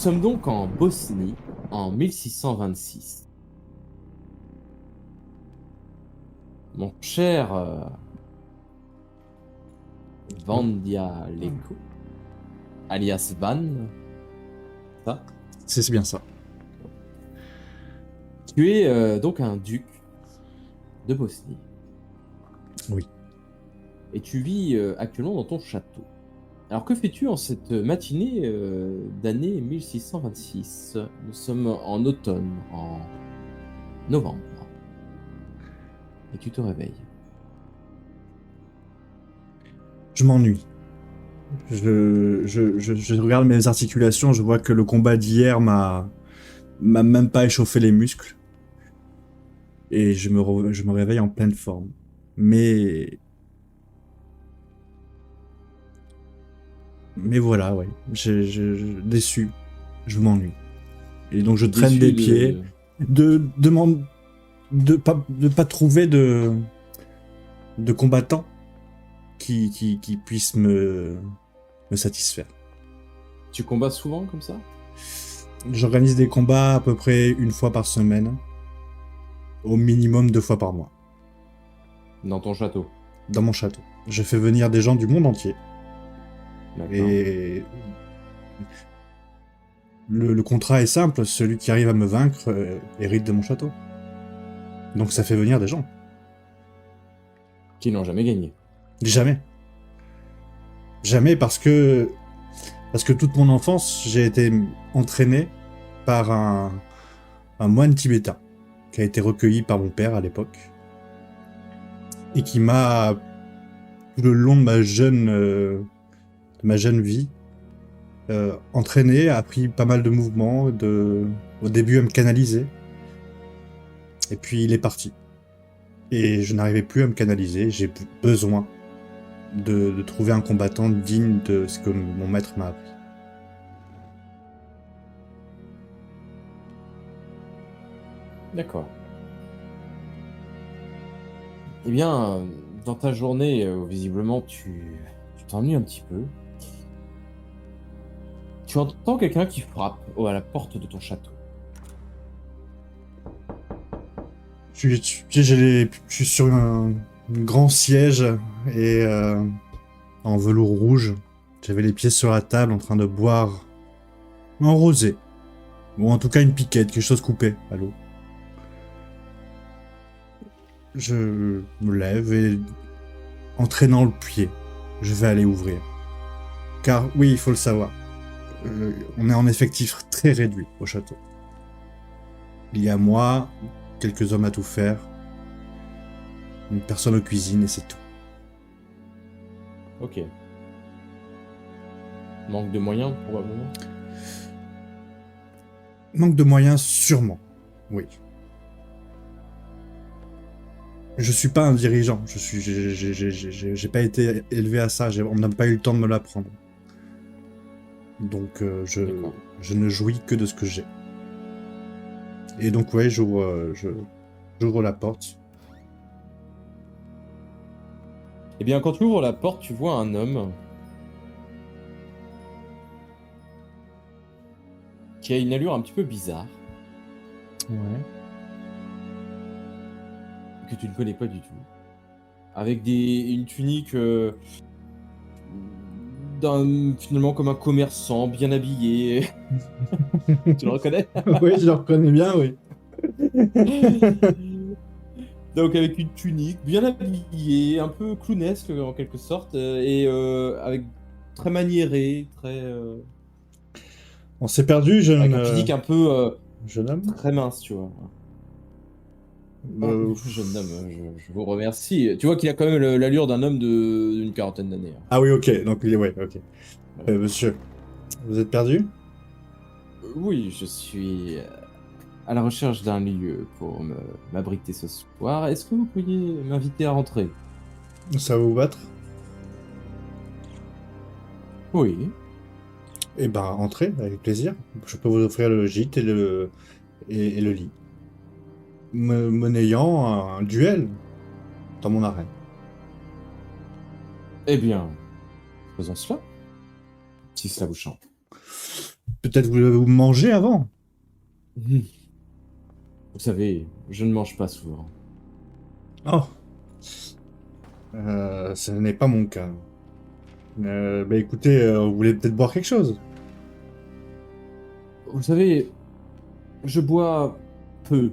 sommes donc en Bosnie en 1626. Mon cher Vandia Leko, alias Van, ça, C'est bien ça. tu es donc un duc de Bosnie Oui. et tu vis actuellement dans ton château. Alors que fais-tu en cette matinée d'année 1626? Nous sommes en automne, en novembre, et tu te réveilles. Je m'ennuie. Je regarde mes articulations, je vois que le combat d'hier m'a même pas échauffé les muscles. Et je me réveille en pleine forme. Mais, mais voilà, ouais. Déçu. Je m'ennuie. Et donc je traîne Déçu des pieds. de... De pas trouver de combattants qui puissent me satisfaire. Tu combats souvent comme ça? J'organise des combats à peu près une fois par semaine, au minimum 2 fois par mois, Dans ton château? dans mon château. Je fais venir des gens du monde entier. D'accord. Et le contrat est simple, celui qui arrive à me vaincre hérite de mon château. Donc ça fait venir des gens. Qui n'ont jamais gagné. Jamais. Jamais parce que toute mon enfance, j'ai été entraîné par un moine tibétain qui a été recueilli par mon père à l'époque et qui m'a, tout le long de ma jeune vie, entraîné, appris pas mal de mouvements, au début à me canaliser, et puis il est parti. Et je n'arrivais plus à me canaliser, j'ai besoin de trouver un combattant digne de ce que mon maître m'a appris. D'accord. Eh bien, dans ta journée, visiblement, tu t'ennuies un petit peu. Tu entends quelqu'un qui frappe à la porte de ton château. Je suis sur un grand siège et en velours rouge. J'avais les pieds sur la table en train de boire un rosé. Ou en tout cas une piquette, quelque chose coupé à l'eau. Je me lève et, entraînant le pied, je vais aller ouvrir. Car oui, il faut le savoir, on est en effectif très réduit au château. Il y a moi, quelques hommes à tout faire, une personne aux cuisines et c'est tout. Ok. Manque de moyens, probablement. Manque de moyens, sûrement. Oui. Je suis pas un dirigeant. J'ai pas été élevé à ça. On n'a pas eu le temps de me l'apprendre. Donc D'accord. je ne jouis que de ce que j'ai. Et donc ouais, j'ouvre la porte. Eh bien, quand tu ouvres la porte, tu vois un homme qui a une allure un petit peu bizarre, Ouais. que tu ne connais pas du tout, avec une tunique finalement comme un commerçant, bien habillé. Tu le reconnais? Oui, je le reconnais bien, oui. Donc avec une tunique, bien habillé, un peu clownesque en quelque sorte, et avec très maniéré, très On s'est perdu, avec un physique un peu jeune homme. très mince, tu vois. Ah, jeune homme, je vous remercie. Tu vois qu'il a quand même l'allure d'un homme d'une quarantaine d'années, hein. Ah oui, ok. Donc ouais, ok. Voilà. Monsieur, vous êtes perdu? Oui, je suis à la recherche d'un lieu pour m'abriter ce soir. Est-ce que vous pourriez m'inviter à rentrer? Ça va vous battre? Oui. Eh ben, entrez, avec plaisir. Je peux vous offrir le gîte et le lit. Monnayant un duel dans mon arène. Eh bien, faisons cela, si cela vous chante. peut-être vous mangez avant. Vous savez, je ne mange pas souvent. Oh, ce n'est pas mon cas. Bah écoutez, vous voulez peut-être boire quelque chose? Vous savez, je bois peu,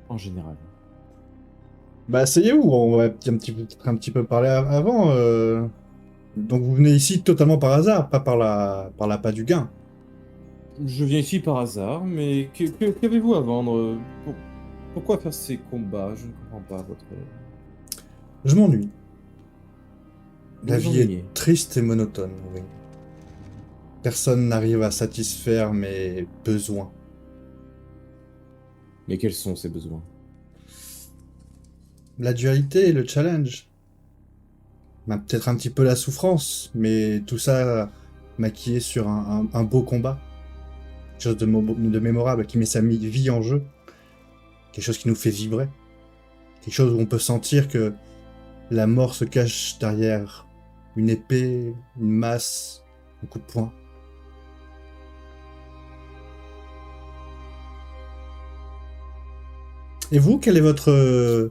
en général. Bah asseyez-vous, on va peut-être un petit peu parler avant. Donc vous venez ici totalement par hasard, pas par la pas du gain. Je viens ici par hasard, mais qu'avez-vous à vendre? Pourquoi faire ces combats? Je ne comprends pas votre... Je m'ennuie. Vous La vous vie est ennuyez. triste et monotone, oui. Personne n'arrive à satisfaire mes besoins. Mais quels sont ces besoins? La dualité et le challenge. Bah, peut-être un petit peu la souffrance, mais tout ça maquillé sur un beau combat. Quelque chose de mémorable qui met sa vie en jeu. Quelque chose qui nous fait vibrer. Quelque chose où on peut sentir que la mort se cache derrière une épée, une masse, un coup de poing. Et vous, quel est votre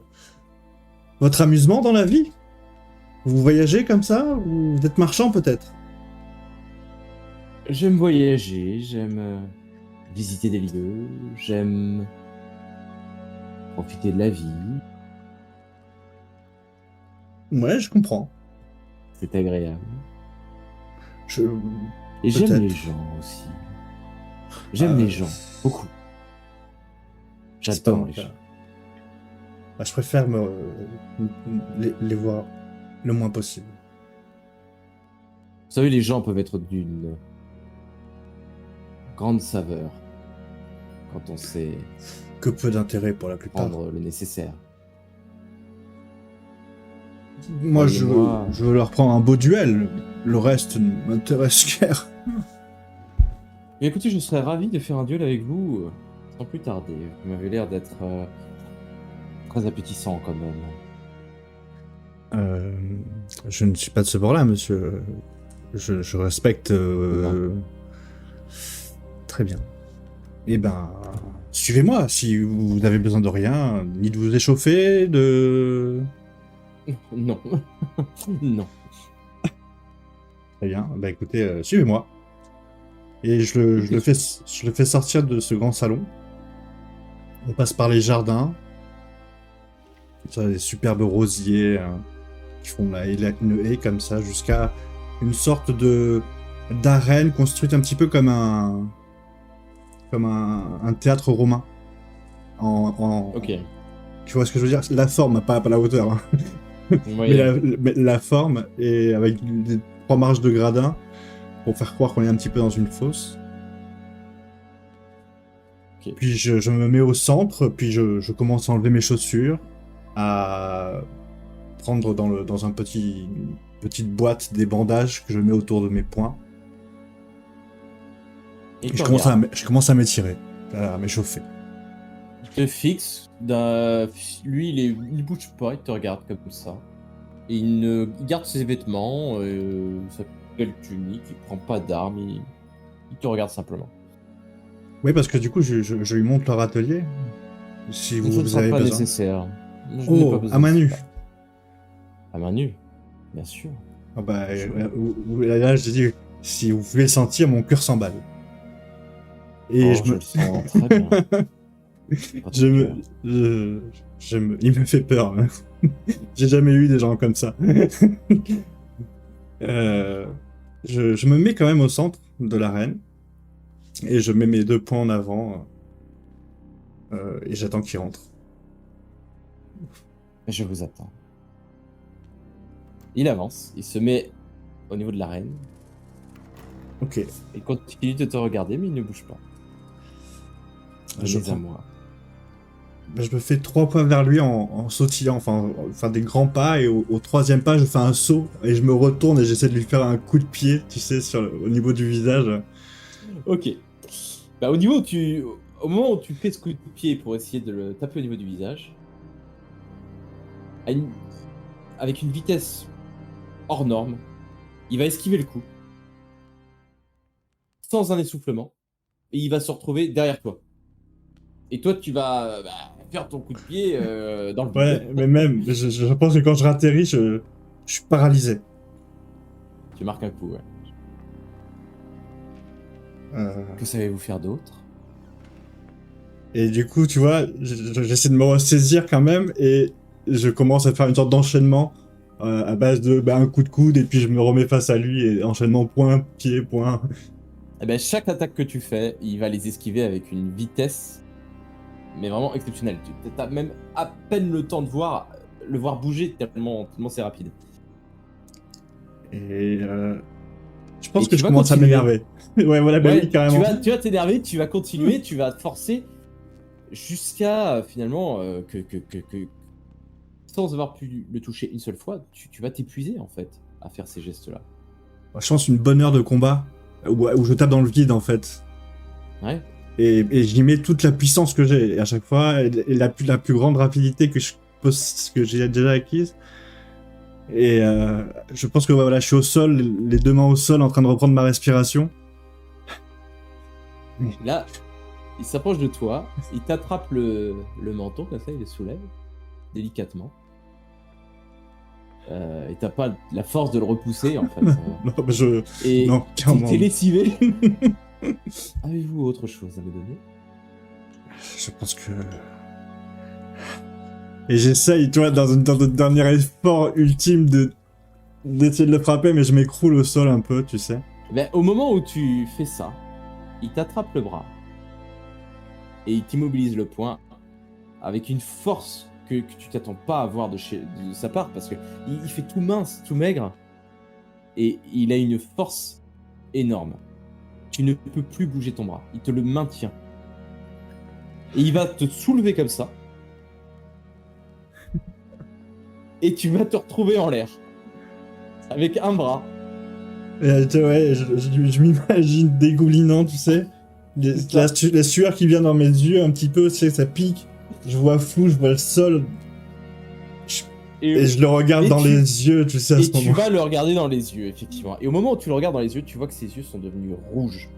amusement dans la vie? Vous voyagez comme ça ou vous êtes marchand peut-être? J'aime voyager, j'aime visiter des lieux, j'aime profiter de la vie. Ouais, je comprends. C'est agréable. Je... Et j'aime les Peut-être. gens aussi. J'aime les gens, beaucoup. C'est pas J'adore mon les cas. gens. Bah, je préfère les voir le moins possible. Vous savez, les gens peuvent être d'une grande saveur quand on sait Que peu d'intérêt pour la plupart. prendre le nécessaire. Moi, Croyez-moi. je veux leur prendre un beau duel. Le reste ne m'intéresse guère. Mais écoutez, je serais ravi de faire un duel avec vous sans plus tarder. Vous m'avez l'air d'être très appétissant quand même. Euh, je ne suis pas de ce bord-là, monsieur. Je respecte... Très bien. Eh ben, suivez-moi si vous avez besoin de rien, ni de vous échauffer, de... Non. Non. Très bien. Bah écoutez, suivez-moi. Et je le fais sortir de ce grand salon. On passe par les jardins. Ça, des superbes rosiers qui font une haie comme ça, jusqu'à une sorte de d'arène construite un petit peu comme un théâtre romain. Ok. Tu vois ce que je veux dire? La forme, pas la hauteur. Hein. Moyen. Mais la forme, et avec des 3 marches de gradins, pour faire croire qu'on est un petit peu dans une fosse. Ok. Puis je me mets au centre, puis je commence à enlever mes chaussures, à prendre dans une petite boîte des bandages que je mets autour de mes poings. Il Et te regarde. je commence à m'étirer, à m'échauffer. Il te fixe. Lui, il bouge pas, il te regarde comme ça. Et il garde ses vêtements, sa belle tunique, il prend pas d'armes, il te regarde simplement. Oui, parce que du coup, je lui montre leur atelier, si Ce ne vous sera avez pas besoin. nécessaire. Je n'ai pas Oh, à besoin de main nue. ça. À main nue, bien sûr. Ah bah, Chouette. là, je dis, si vous pouvez sentir, mon cœur s'emballe. Et Oh, je le sens très bien. Pas je de me, cœur. il me fait peur. Hein. J'ai jamais eu des gens comme ça. Euh, je me mets quand même au centre de l'arène et je mets mes 2 points en avant et j'attends qu'il rentre. Je vous attends. Il avance, il se met au niveau de l'arène. Ok. Il continue de te regarder, mais il ne bouge pas. Je Venez à prends. moi. Ben, je me fais 3 pas vers lui en sautillant, enfin des grands pas, et au 3e pas, je fais un saut et je me retourne et j'essaie de lui faire un coup de pied, tu sais, au niveau du visage. Ok. Bah, au moment où tu fais ce coup de pied pour essayer de le taper au niveau du visage, à une- avec une vitesse hors norme, il va esquiver le coup. sans un essoufflement, et il va se retrouver derrière toi. Et toi, tu vas faire ton coup de pied dans le vide. Ouais, mais même, je pense que quand je ratterris, je suis paralysé. Tu marques un coup, ouais. Euh, Que savez-vous faire d'autre? Et du coup, tu vois, j'essaie de me ressaisir quand même et je commence à faire une sorte d'enchaînement à base de un coup de coude et puis je me remets face à lui et enchaînement point, pied, point. Eh ben, chaque attaque que tu fais, il va les esquiver avec une vitesse, mais vraiment exceptionnelle. Tu as même à peine le temps de le voir bouger tellement c'est rapide. Et je pense Et que tu je vas commence à continuer. m'énerver. Ouais, voilà, bah oui, Ouais, carrément. tu vas t'énerver, tu vas continuer, tu vas te forcer jusqu'à finalement que sans avoir pu le toucher une seule fois, tu vas t'épuiser en fait à faire ces gestes-là. Je pense une bonne heure de combat où je tape dans le vide en fait. Ouais. Et j'y mets toute la puissance que j'ai. Et à chaque fois, et la plus grande rapidité que j'ai déjà acquise. Et je pense que voilà, je suis au sol, les deux mains au sol, en train de reprendre ma respiration. Là, il s'approche de toi, il t'attrape le menton comme ça, il le soulève délicatement. Et t'as pas la force de le repousser en fait. Non, mais Et non, clairement. t'es lessivé. Avez-vous autre chose à me donner? Je pense que... Et j'essaye, tu vois, dans un dernier effort ultime d'essayer de le frapper, mais je m'écroule au sol un peu, tu sais. Ben, au moment où tu fais ça, il t'attrape le bras et il t'immobilise le poing avec une force que tu t'attends pas à voir de sa part parce que il fait tout mince, tout maigre et il a une force énorme. Tu ne peux plus bouger ton bras, il te le maintient. Et il va te soulever comme ça. Et tu vas te retrouver en l'air. Avec un bras. Et, ouais, je m'imagine dégoulinant, tu sais. La sueur qui vient dans mes yeux un petit peu, tu sais, ça pique. Je vois flou, je vois le sol. Et je le regarde dans les yeux, tu sais, à ce moment. Et tu vas le regarder dans les yeux, effectivement. Et au moment où tu le regardes dans les yeux, tu vois que ses yeux sont devenus rouges.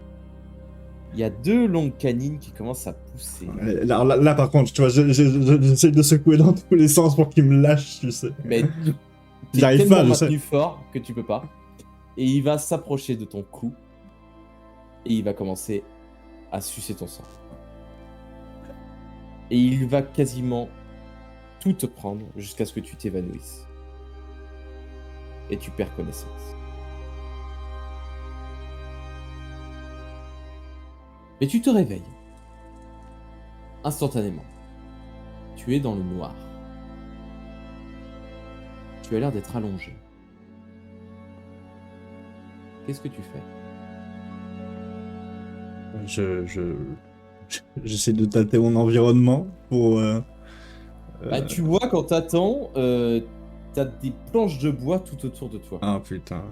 Il y a deux longues canines qui commencent à pousser. Là, par contre, tu vois, j'essaie de secouer dans tous les sens pour qu'il me lâche, tu sais. Mais t'es J'arrive tellement pas, je sais. maintenu fort que tu peux pas. Et il va s'approcher de ton cou. Et il va commencer à sucer ton sang. Et il va quasiment tout te prendre jusqu'à ce que tu t'évanouisses. Et tu perds connaissance. Mais tu te réveilles. Instantanément. Tu es dans le noir. Tu as l'air d'être allongé. Qu'est-ce que tu fais? J'essaie de tâter mon environnement pour... Tu vois, quand t'attends, t'as des planches de bois tout autour de toi. Ah putain.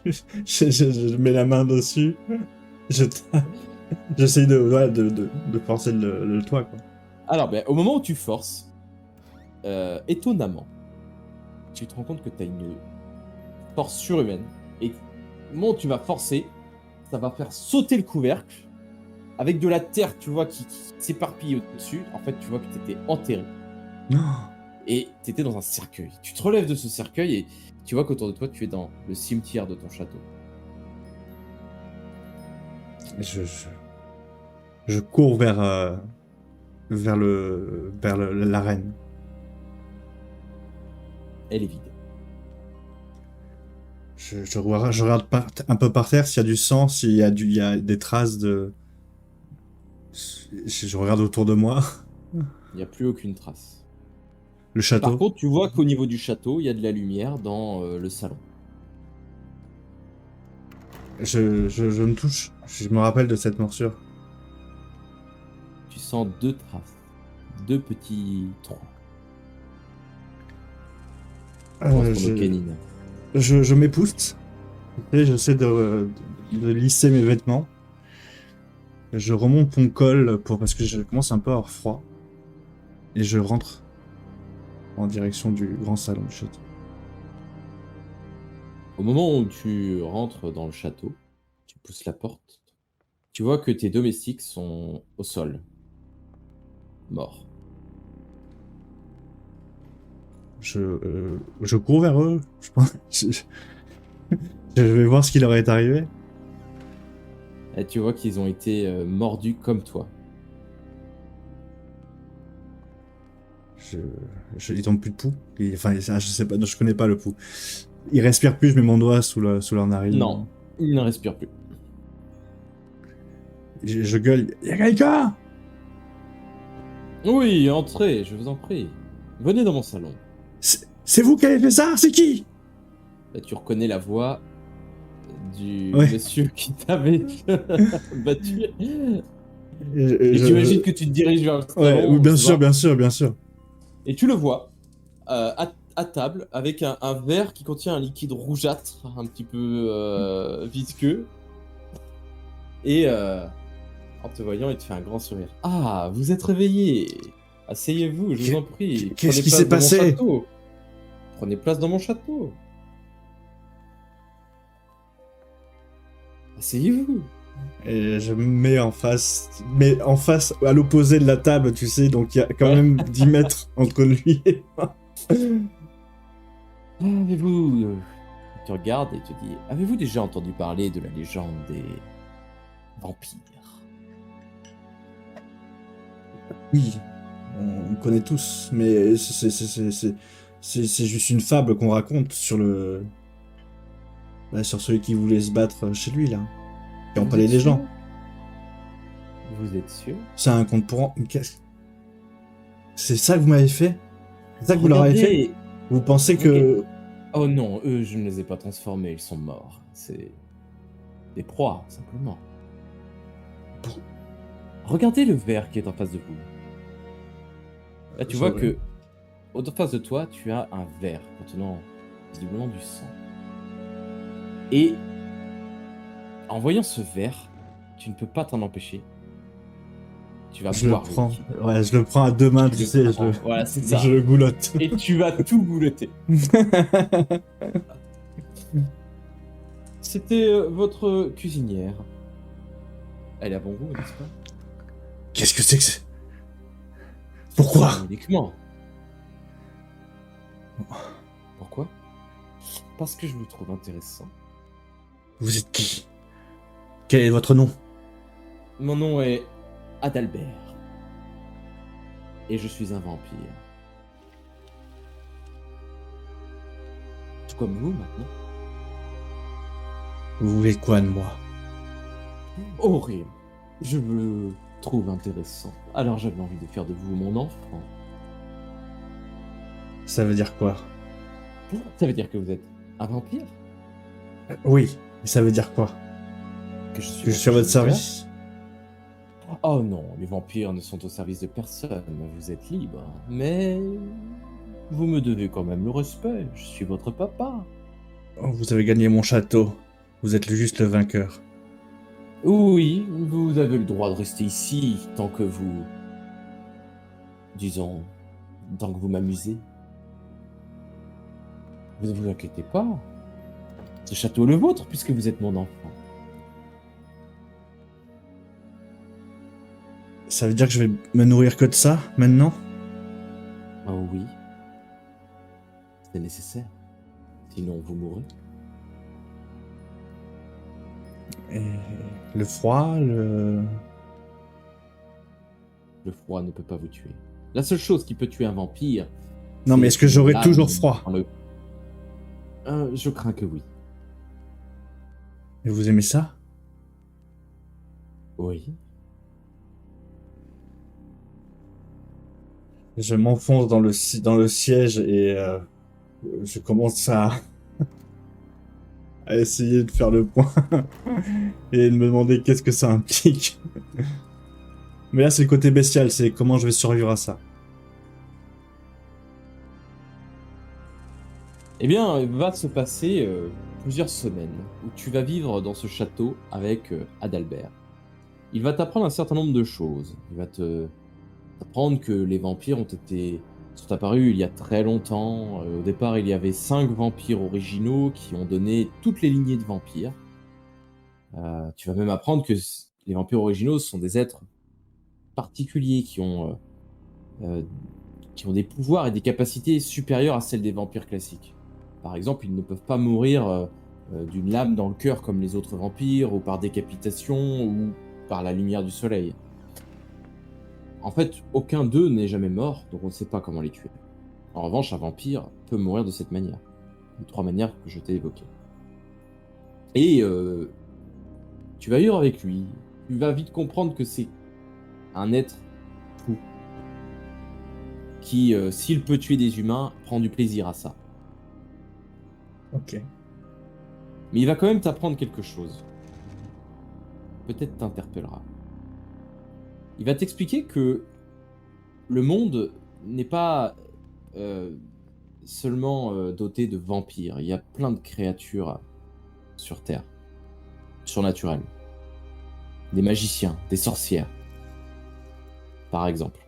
je mets la main dessus. J'essaie de forcer le toit, quoi. Alors, au moment où tu forces, étonnamment, tu te rends compte que t'as une force surhumaine. Et au moment où tu vas forcer, ça va faire sauter le couvercle. Avec de la terre, tu vois, qui s'éparpille au-dessus. En fait, tu vois que t'étais enterré. Et t'étais dans un cercueil. Tu te relèves de ce cercueil et tu vois qu'autour de toi, tu es dans le cimetière de ton château. Je cours vers l'arène. Elle est vide. Je regarde un peu par terre s'il y a du sang, s'il y a des traces de... Je regarde autour de moi. Il n'y a plus aucune trace. Le château. Par contre, tu vois qu'au niveau du château, il y a de la lumière dans le salon. Je me touche. Je me rappelle de cette morsure. Tu sens deux traces. Deux petits trous. Je m'épouste. Et j'essaie de lisser mes vêtements. Je remonte mon col parce que je commence un peu à avoir froid. Et je rentre en direction du grand salon du château. Au moment où tu rentres dans le château, tu Tu pousses la porte. Tu vois que tes domestiques sont au sol, morts. Je cours vers eux. Je pense. Je vais voir ce qui leur est arrivé. Et tu vois qu'ils ont été mordus comme toi. Ils ont plus de pouls. Enfin, je sais pas, je connais pas le pouls. Ils respirent plus, je mets mon doigt sous leur narine. Non, ils ne respirent plus. Je gueule. Y'a quelqu'un? Oui, entrez, je vous en prie. Venez dans mon salon. C'est vous qui avez fait ça? C'est qui? Là, tu reconnais la voix du Ouais. monsieur qui t'avait battu. Et Et j'imagine que tu te diriges vers le salon. Ouais, oui, bien tu sûr, vois. bien sûr, bien sûr. Et tu le vois à table avec un verre qui contient un liquide rougeâtre, un petit peu visqueux. Et en te voyant, il te fait un grand sourire. Ah, vous êtes réveillé. Asseyez-vous, je vous en prie. Qu'est-ce Prenez qui place s'est dans mon passé? château. Prenez place dans mon château. Asseyez-vous. Et je me mets en face, mais en face, à l'opposé de la table, tu sais, donc il y a quand Ouais. même 10 mètres entre lui et moi. Avez-vous... Il te regarde et te dit, avez-vous déjà entendu parler de la légende des vampires? Oui, on connaît tous, mais c'est juste une fable qu'on raconte sur sur celui qui voulait se battre chez lui, là. Qui Vous empalait êtes les sûr? gens. Vous êtes sûr? C'est un conte pour... C'est ça que vous m'avez fait? C'est ça que vous leur avez fait? Regardez. Vous pensez que... Oh non, eux, je ne les ai pas transformés, ils sont morts. C'est des proies, simplement. Regardez le verre qui est en face de vous. Là, tu vois que, en face de toi, tu as un verre contenant visiblement du sang. Et en voyant ce verre, tu ne peux pas t'en empêcher. Tu vas Je le boire le prends. liquide. Ouais, je le prends à deux mains, tu sais, Voilà, c'est ça. je le goulotte. Et tu vas tout goulotter. C'était votre cuisinière. Elle a bon goût, n'est-ce pas? Qu'est-ce que c'est que c'est? Pourquoi? Uniquement. Pourquoi? Parce que je vous trouve intéressant. Vous êtes qui? Quel est votre nom? Mon nom est Adalbert. Et je suis un vampire. Tout comme vous maintenant. Vous voulez quoi de moi? Oh, rien. Je me trouve intéressant. Alors j'avais envie de faire de vous mon enfant. Ça veut dire quoi? Ça veut dire que vous êtes un vampire? Oui, mais ça veut dire quoi? Que je suis, Que je suis à votre service? Oh non, les vampires ne sont au service de personne. Vous êtes libre. Mais vous me devez quand même le respect. Je suis votre papa. Oh, vous avez gagné mon château. Vous êtes juste le vainqueur. Oui, vous avez le droit de rester ici tant que vous... Disons, tant que vous m'amusez. Vous ne vous inquiétez pas. Ce château est le vôtre puisque vous êtes mon enfant. Ça veut dire que je vais me nourrir que de ça, maintenant? Oh oui. C'est nécessaire. Sinon, vous mourrez. Et le froid, Le froid ne peut pas vous tuer. La seule chose qui peut tuer un vampire... Non, mais est-ce que j'aurai toujours froid? Je crains que oui. Et vous aimez ça? Oui. Je m'enfonce dans le siège et je commence à essayer de faire le point et de me demander qu'est-ce que ça implique. Mais là, c'est le côté bestial, c'est comment je vais survivre à ça. Eh bien, il va se passer plusieurs semaines où tu vas vivre dans ce château avec Adalbert. Il va t'apprendre un certain nombre de choses. Il va t'apprendre que les vampires sont apparus il y a très longtemps. Au départ, il y avait 5 vampires originaux qui ont donné toutes les lignées de vampires. Tu vas même apprendre que les vampires originaux sont des êtres particuliers euh, qui ont des pouvoirs et des capacités supérieures à celles des vampires classiques. Par exemple, ils ne peuvent pas mourir d'une lame dans le cœur comme les autres vampires, ou par décapitation, ou par la lumière du soleil. En fait, aucun d'eux n'est jamais mort, donc on ne sait pas comment les tuer. En revanche, un vampire peut mourir de cette manière. Les 3 manières que je t'ai évoquées. Et tu vas vivre avec lui. Tu vas vite comprendre que c'est un être fou. Qui, s'il peut tuer des humains, prend du plaisir à ça. Ok. Mais il va quand même t'apprendre quelque chose. Peut-être t'interpellera. Il va t'expliquer que le monde n'est pas seulement doté de vampires. Il y a plein de créatures sur Terre, surnaturelles. Des magiciens, des sorcières, par exemple.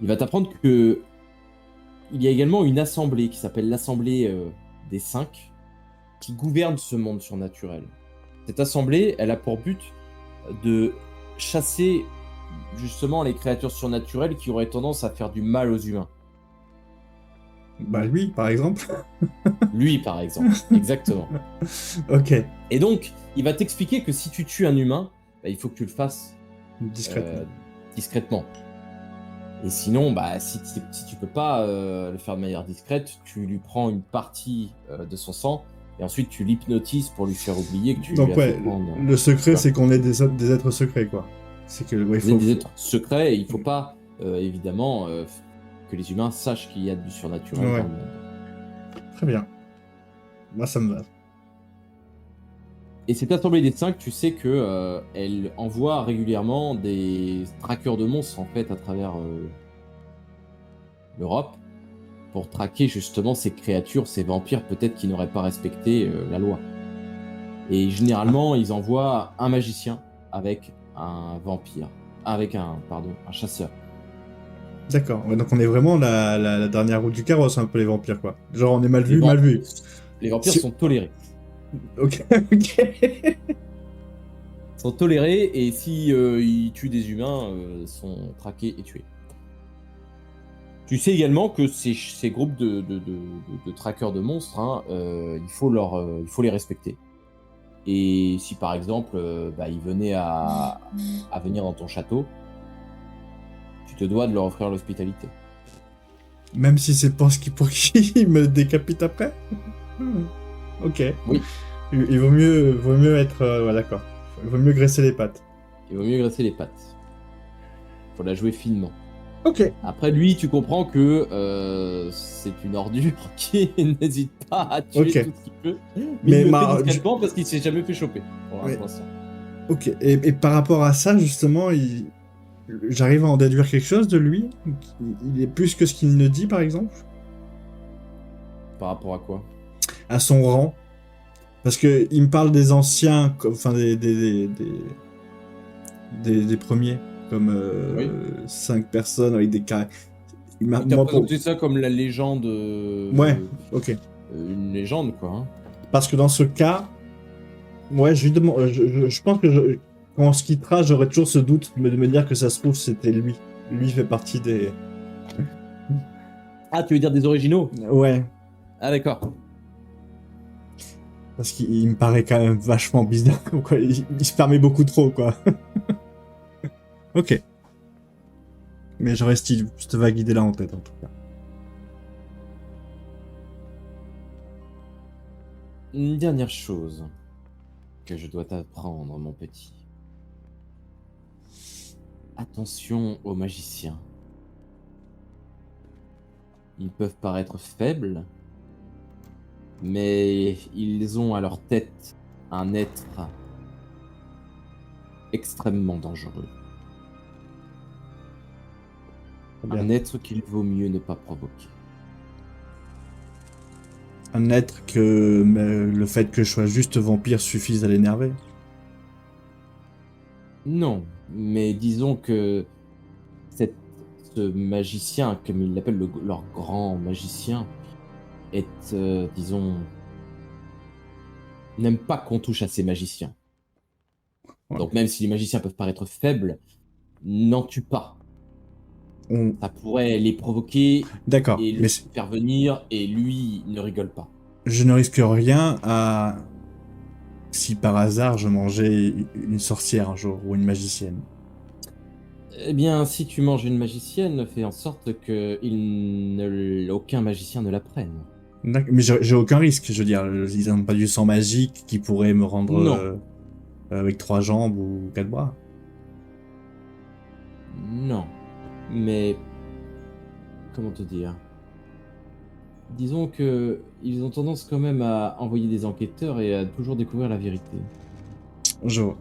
Il va t'apprendre que il y a également une assemblée qui s'appelle l'Assemblée des Cinq, qui gouverne ce monde surnaturel. Cette assemblée, elle a pour but de chasser justement les créatures surnaturelles qui auraient tendance à faire du mal aux humains. Bah lui, par exemple. Lui, par exemple. Exactement. Ok. Et donc, il va t'expliquer que si tu tues un humain, bah, il faut que tu le fasses discrètement. Et sinon, si tu peux pas le faire de manière discrète, tu lui prends une partie de son sang, et ensuite tu l'hypnotises pour lui faire oublier que tu Donc lui as fait prendre... le secret, c'est qu'on est des êtres secrets, quoi. C'est que Vous êtes des êtres secrets, et il faut pas, évidemment, que les humains sachent qu'il y a du surnaturel dans le monde. Très bien. Moi, ça me va. Et cette assemblée des 5, tu sais que elle envoie régulièrement des traqueurs de monstres, en fait, à travers l'Europe, pour traquer justement ces créatures, ces vampires peut-être qui n'auraient pas respecté la loi. Et généralement, ils envoient un magicien avec un vampire, avec un chasseur. D'accord. Ouais, donc on est vraiment la dernière roue du carrosse, un peu les vampires, quoi. Genre on est mal vu, mal vu. Les vampires sont tolérés. Ok, ok. Sont tolérés, et si ils tuent des humains, sont traqués et tués. Tu sais également que ces groupes de traqueurs de monstres, il faut les respecter. Et si par exemple, ils venaient à venir dans ton château, tu te dois de leur offrir l'hospitalité. Même si c'est pour qui me décapite après. Ok. Oui. Il vaut mieux être... ouais, d'accord. Il vaut mieux graisser les pattes. Il vaut mieux graisser les pattes. Faut la jouer finement. Ok. Après, lui, tu comprends que c'est une ordure qui n'hésite pas à tuer tout ce qu'il peut. Mais il le fait discrètement parce qu'il s'est jamais fait choper. Pour l'instant. Ok. Et par rapport à ça, justement, j'arrive à en déduire quelque chose de lui. Il est plus que ce qu'il ne dit, par exemple. Par rapport à quoi? À son rang. Parce que il me parle des anciens, enfin des premiers, comme 5 personnes avec des carrés. Il t'a présenté ça comme la légende. Ouais, ok. Une légende, quoi. Hein. Parce que dans ce cas, ouais, je lui demande. Je pense que quand on se quittera, j'aurai toujours ce doute de me dire que ça se trouve c'était lui. Lui fait partie des. Ah, tu veux dire des originaux? Ouais. Ah, d'accord. Parce qu'il me paraît quand même vachement bizarre, quoi. Il se permet beaucoup trop, quoi. Ok. Mais j'aurais cette vague idée là en tête, en tout cas. Une dernière chose que je dois t'apprendre, mon petit. Attention aux magiciens. Ils peuvent paraître faibles, mais ils ont à leur tête un être extrêmement dangereux. Un être qu'il vaut mieux ne pas provoquer. Un être que le fait que je sois juste vampire suffise à l'énerver? Non, mais disons que ce magicien, comme ils l'appellent leur grand magicien, est, disons, n'aiment pas qu'on touche à ces magiciens. Ouais. Donc même si les magiciens peuvent paraître faibles, n'en tue pas. On- Ça pourrait les provoquer D'accord, et mais le faire venir, et lui il ne rigole pas. je ne risque rien à... Si par hasard je mangeais une sorcière un jour, ou une magicienne. Eh bien, si tu manges une magicienne, fais en sorte que aucun magicien ne la prenne. Mais j'ai aucun risque, je veux dire, ils n'ont pas du sang magique qui pourrait me rendre Non. avec 3 jambes ou 4 bras. Non. Mais... Comment te dire? Disons que ils ont tendance quand même à envoyer des enquêteurs et à toujours découvrir la vérité. Je vois.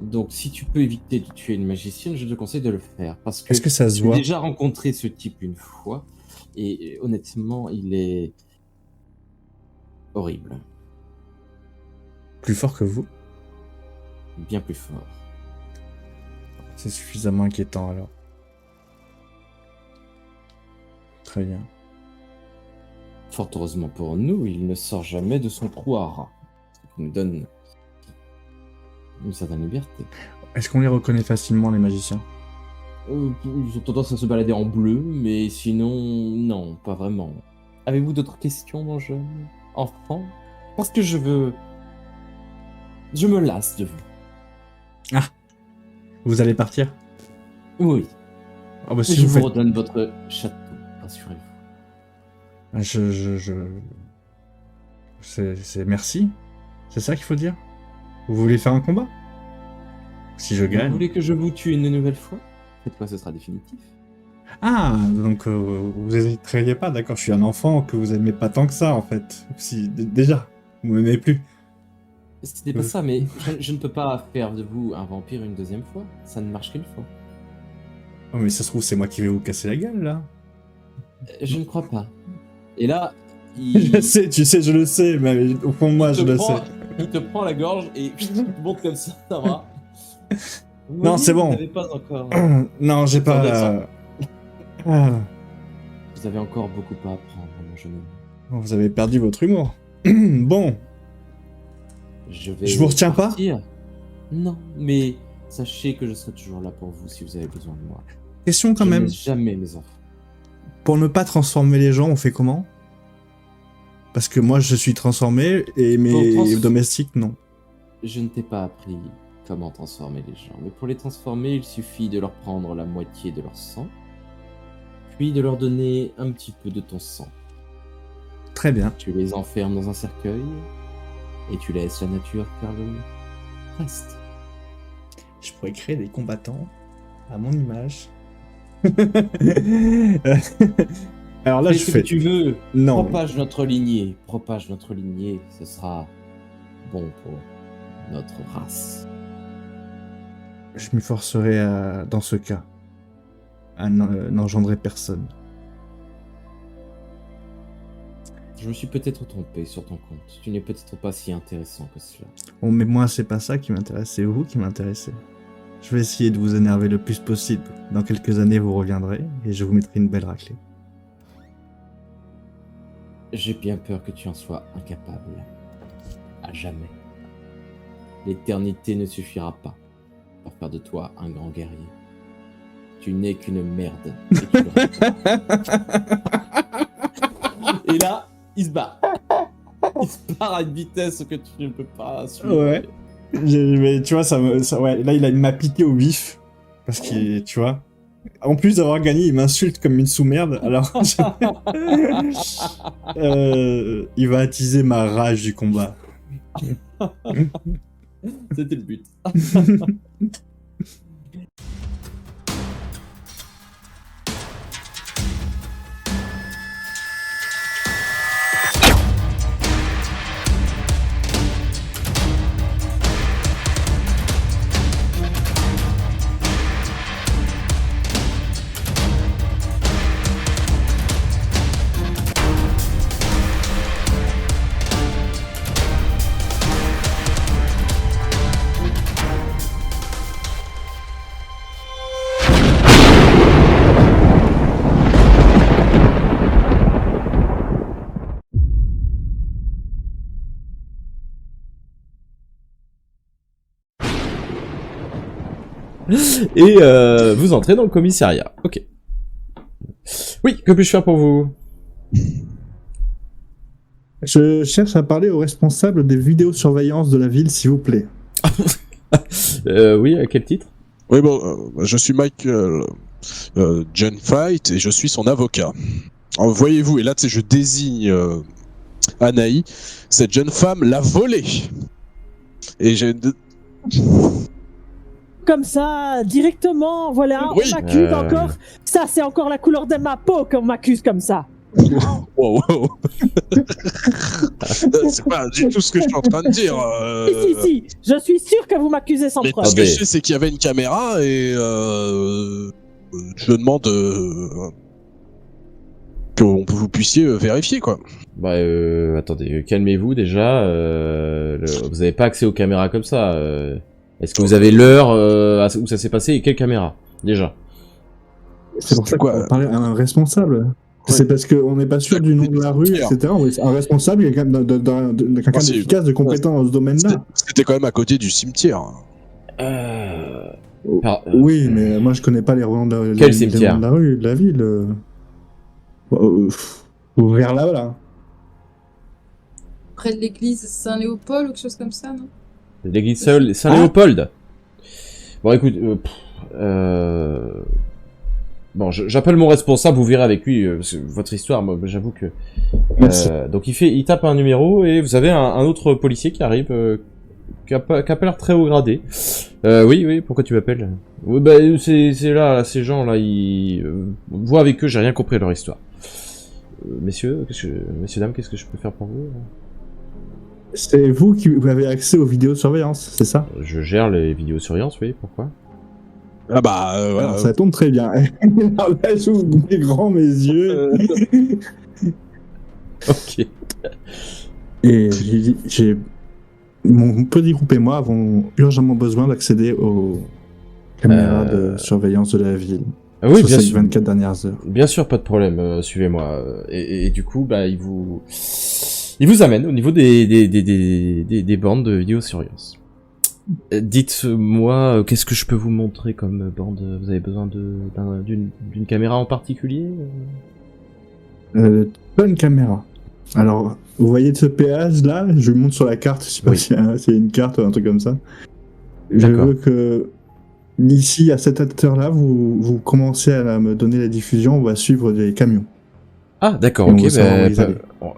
Donc si tu peux éviter de tuer une magicienne, je te conseille de le faire. Parce que Est-ce que ça se j'ai voit? déjà rencontré ce type une fois, et honnêtement, il est horrible. Plus fort que vous? Bien plus fort. C'est suffisamment inquiétant alors. Très bien. Fort heureusement pour nous, il ne sort jamais de son trou à rats. Ce qui nous donne une certaine liberté. Est-ce qu'on les reconnaît facilement, les magiciens? Ils ont tendance à se balader en bleu, mais sinon, non, pas vraiment. Avez-vous d'autres questions, mon jeune enfant? Parce que je me lasse de vous. Vous allez partir? Oui, Ah bah mais si je vous vous faites... redonne votre château, rassurez-vous. Ah, C'est merci? C'est ça qu'il faut dire? Vous voulez faire un combat? Si je Vous gagne... voulez que je vous tue une nouvelle fois? Cette fois, ce sera définitif. Ah, donc vous n'hésiterez pas, d'accord, je suis un enfant que vous aimez pas tant que ça, en fait. Si, déjà, vous m'aimez plus. Ce n'est pas ça, mais je ne peux pas faire de vous un vampire une deuxième fois. Ça ne marche qu'une fois. Oh, mais ça se trouve, c'est moi qui vais vous casser la gueule, là. Je ne crois pas. Et là, Je sais, tu sais, je le sais, mais au fond de moi, je le sais. il te prend la gorge et il te monte comme ça va. Vous Non, voyez, c'est vous bon. n'avez pas encore... Non, j'ai pas... Attendez, Ah, Vous avez encore beaucoup à apprendre, mon jeune homme. vous avez perdu votre humour. Bon, Je vais Je vous retiens pas partir. Non, mais sachez que je serai toujours là pour vous si vous avez besoin de moi. question quand Je même. ne laisse jamais mes enfants. Pour ne pas transformer les gens, on fait comment? Parce que moi, je suis transformé et mes domestiques, non. Je ne t'ai pas appris comment transformer les gens, mais pour les transformer, il suffit de leur prendre la moitié de leur sang, puis de leur donner un petit peu de ton sang. Très bien. Tu les enfermes dans un cercueil, et tu laisses la nature faire le reste. Je pourrais créer des combattants à mon image. Alors là, Fais je ce fais... que tu veux. Non. Propage notre lignée, ce sera bon pour notre race. Je m'efforcerai dans ce cas à n'engendrer personne. Je me suis peut-être trompé sur ton compte. Tu n'es peut-être pas si intéressant que cela. Bon, mais moi, c'est pas ça qui m'intéresse, c'est vous qui m'intéressez. Je vais essayer de vous énerver le plus possible. Dans quelques années, vous reviendrez et je vous mettrai une belle raclée. J'ai bien peur que tu en sois incapable. À jamais. L'éternité ne suffira pas pour faire de toi un grand guerrier. Tu n'es qu'une merde. Et, tu le restes. Et là, il se barre. Il se barre à une vitesse que tu ne peux pas suivre. Ouais. Mais tu vois, ouais, là, il m'a piqué au vif. Parce qu'il, tu vois... En plus d'avoir gagné, il m'insulte comme une sous-merde, alors... il va attiser ma rage du combat. C'était le but. Et vous entrez dans le commissariat. Ok. Oui, que puis-je faire pour vous? Je cherche à parler au responsable des vidéosurveillances de la ville, s'il vous plaît. Oui, à quel titre? Oui, bon, je suis Michael John Fight et je suis son avocat. Alors, voyez-vous, et là, tu sais, je désigne Anaï, cette jeune femme l'a volée. Et j'ai... Comme ça, directement, voilà, Oui. on m'accuse encore. Ça, c'est encore la couleur de ma peau qu'on m'accuse comme ça. Wow. C'est pas du tout ce que je suis en train de dire. Si, je suis sûr que vous m'accusez sans Mais preuve. ce que je sais, c'est qu'il y avait une caméra et je demande que vous puissiez vérifier, quoi. Bah, attendez, calmez-vous déjà. Vous avez pas accès aux caméras comme ça. Est-ce que vous avez l'heure où ça s'est passé et quelle caméra déjà? C'est pour ça qu'on parlait à un responsable. Ouais. C'est parce qu'on n'est pas sûr du nom de la rue, etc. Un responsable, quelqu'un d'efficace, de compétent dans ce domaine-là. C'était quand même à côté du cimetière. Oui, mais moi je connais pas les noms de, Quel cimetière? de la rue, de la ville. Vers là, voilà. Près de l'église Saint-Léopold ou quelque chose comme ça, non? L'église Saint-Léopold. Bon, écoute, bon, j'appelle mon responsable, vous verrez avec lui votre histoire. Moi, j'avoue que. Donc il tape un numéro et vous avez un autre policier qui arrive, qui a pas l'air très haut gradé. Oui, pourquoi tu m'appelles? Oui, bah c'est là, ces gens là, ils vois avec eux, j'ai rien compris à leur histoire. Messieurs, dames, qu'est-ce que je peux faire pour vous? C'est vous qui avez accès aux vidéosurveillances, c'est ça? Je gère les vidéosurveillances, oui, pourquoi? Ah bah, voilà. Alors, ça tombe très bien. Alors là, j'ouvre grand mes yeux. Ok. Et j'ai... Mon petit groupe et moi avons urgemment besoin d'accéder aux caméras de surveillance de la ville. Ah oui, sur bien ces sûr. 24 dernières heures. Bien sûr, pas de problème, suivez-moi. Et du coup, bah, il vous amène au niveau des bandes de vidéosurveillance. Dites-moi, qu'est-ce que je peux vous montrer comme bande? Vous avez besoin d'une caméra en particulier? Pas une caméra. Alors, vous voyez ce péage là? Je lui montre sur la carte, je sais pas si c'est une carte ou un truc comme ça. Je veux que d'ici à cette heure-là, vous commencez à me donner la diffusion, on va suivre des camions. Ah, d'accord, ok,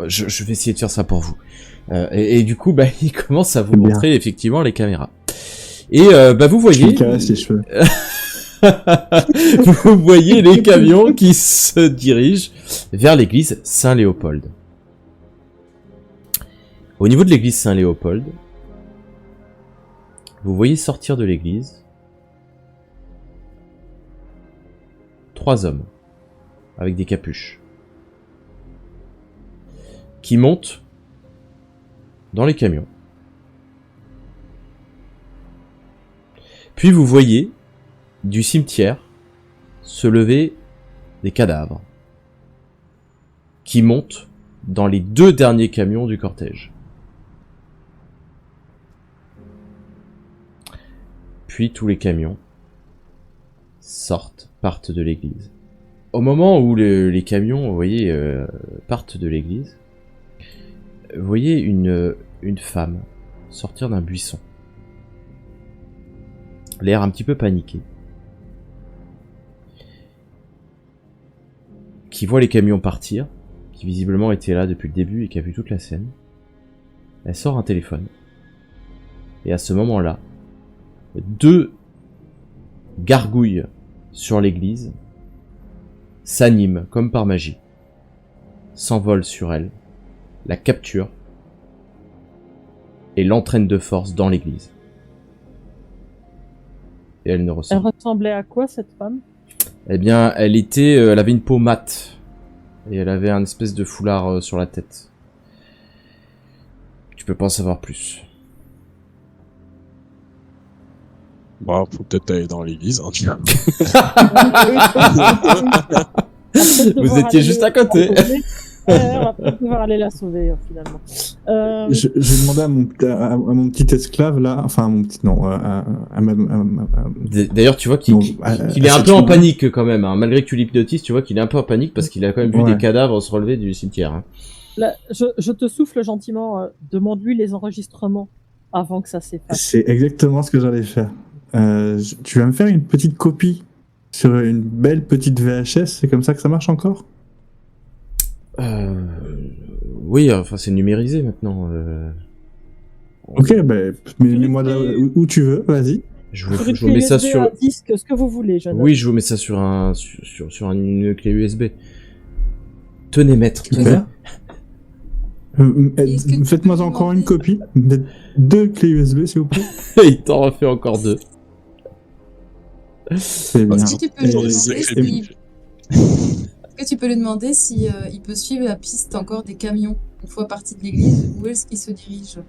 je vais essayer de faire ça pour vous. Et du coup, bah, il commence à vous montrer effectivement les caméras. Et bah, vous voyez... Je caresse les cheveux. Vous voyez les camions qui se dirigent vers l'église Saint-Léopold. Au niveau de l'église Saint-Léopold, vous voyez sortir de l'église 3 hommes avec des capuches qui montent dans les camions. Puis vous voyez du cimetière se lever des cadavres qui montent dans les 2 derniers camions du cortège. Puis tous les camions partent de l'église. Au moment où les camions, vous voyez, partent de l'église, vous voyez une femme sortir d'un buisson. L'air un petit peu paniqué. Qui voit les camions partir, qui visiblement était là depuis le début et qui a vu toute la scène. Elle sort un téléphone. Et à ce moment-là, 2 gargouilles sur l'église s'animent comme par magie, s'envolent sur elle, la capturent et l'entraînent de force dans l'église. Et elle ne ressort. Elle ressemblait à quoi, cette femme? Eh bien, elle avait une peau mate et elle avait un espèce de foulard sur la tête. Tu peux pas en savoir plus. Bon, faut peut-être aller dans l'église. Hein. Vous étiez juste à côté. On va peut-être devoir aller la sauver, finalement. J'ai demandé à mon petit esclave là, enfin à mon petit non, D'ailleurs, tu vois qu'il Non, qu'il est un cette peu en fille. panique quand même. Hein. Malgré que tu l'hypnotises, tu vois qu'il est un peu en panique parce qu'il a quand même vu Ouais. des cadavres se relever du cimetière. Hein. Là, je te souffle gentiment. Demande-lui les enregistrements avant que ça s'efface. C'est exactement ce que j'allais faire. Tu vas me faire une petite copie sur une belle petite VHS, c'est comme ça que ça marche encore? Oui, enfin c'est numérisé maintenant. Ok, ben mets-moi là où tu veux, vas-y. Je Sur vous, une je vous mets clé ça USB, sur. un disque, ce que vous voulez, jeune homme. Oui, je vous mets ça sur une clé USB. Tenez, maître. Tenez. Super. Est-ce que tu Faites-moi peux encore demander- une copie. 2 clés USB, s'il vous plaît. Il t'en refait encore 2. C'est bien. Est-ce que tu peux lui Sur demander les sacrés si... budgets. Est-ce que tu peux lui demander si il peut suivre la piste encore des camions une fois parti de l'église? Où est-ce qu'il se dirige?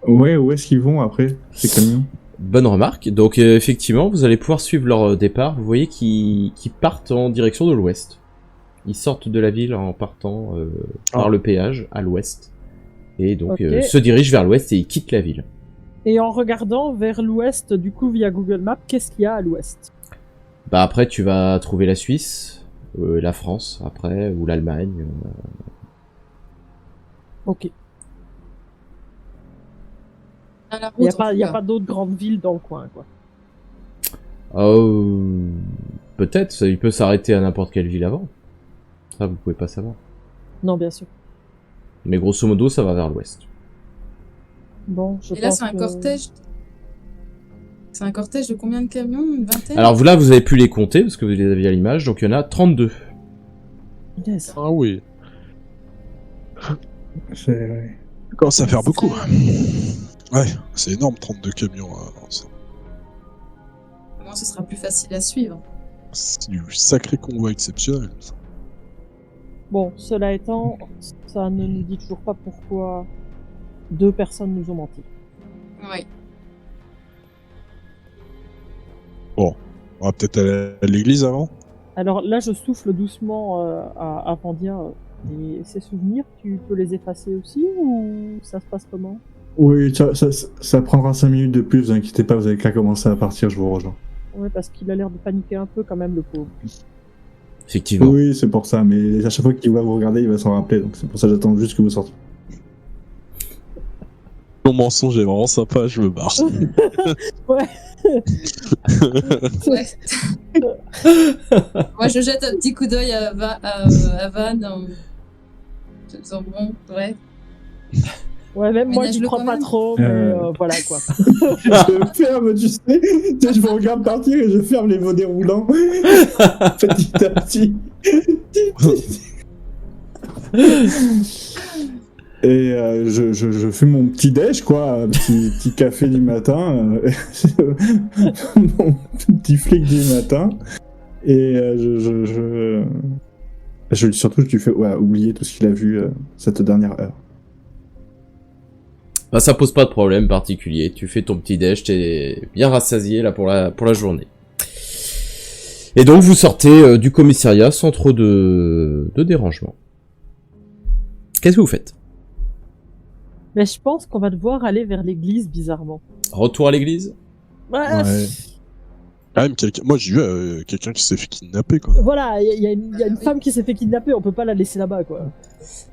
Ouais, où est-ce qu'ils vont après, ces camions? Bonne remarque. Donc effectivement, vous allez pouvoir suivre leur départ. Vous voyez qu'ils partent en direction de l'ouest. Ils sortent de la ville en partant par le péage à l'ouest. Et donc Ok. se dirigent vers l'ouest et ils quittent la ville. Et en regardant vers l'ouest, du coup, via Google Maps, qu'est-ce qu'il y a à l'ouest? Bah après tu vas trouver la Suisse, la France après, ou l'Allemagne. Ok. À la Il n'y a route, pas, en il y a tout pas d'autres grandes villes dans le coin, quoi. Peut-être, il peut s'arrêter à n'importe quelle ville avant. Ça vous pouvez pas savoir. Non, bien sûr. Mais grosso modo ça va vers l'ouest. Bon, je cas. Et là, pense c'est un que- cortège. C'est un cortège de combien de camions? Une vingtaine? Alors vous avez pu les compter parce que vous les aviez à l'image, donc il y en a 32. Yes. Ah oui. C'est- Ça commence à faire beaucoup. Ouais, c'est énorme, 32 camions. Au moins, ce sera plus facile à suivre. C'est du sacré convoi exceptionnel. Bon, cela étant, ça ne nous dit toujours pas pourquoi 2 personnes nous ont menti. Oui. On va peut-être aller à l'église avant. Alors là, je souffle doucement à Vandia. Et ces souvenirs, tu peux les effacer aussi ou ça se passe comment? Oui, ça prendra 5 minutes de plus, vous inquiétez pas, vous avez qu'à commencer à partir, je vous rejoins. Ouais, parce qu'il a l'air de paniquer un peu quand même, le pauvre. Effectivement. Oui, c'est pour ça, mais à chaque fois qu'il va vous regarder, il va s'en rappeler, donc c'est pour ça que j'attends juste que vous sortiez. Ton mensonge est vraiment sympa, je me barre. Ouais. Moi, je jette un petit coup d'œil à Van en se disant bon, ouais. Ouais, même moi, j'y Ménage-le crois quand pas même. trop, mais voilà quoi. Je ferme, tu sais, je vous regarde partir et je ferme les volets roulants petit à petit. Et je fais mon petit déj, quoi, un petit café du matin, mon petit flic du matin, et surtout, je lui fais oublier tout ce qu'il a vu cette dernière heure. Bah, ça pose pas de problème particulier. Tu fais ton petit déj, t'es bien rassasié là pour la journée. Et donc vous sortez du commissariat sans trop de dérangement. Qu'est-ce que vous faites? Mais je pense qu'on va devoir aller vers l'église, bizarrement. Retour à l'église? Ouais. Ouais. Quand même, moi j'ai vu quelqu'un qui s'est fait kidnapper, quoi. Voilà, il y a une femme qui s'est fait kidnapper, on peut pas la laisser là-bas, quoi.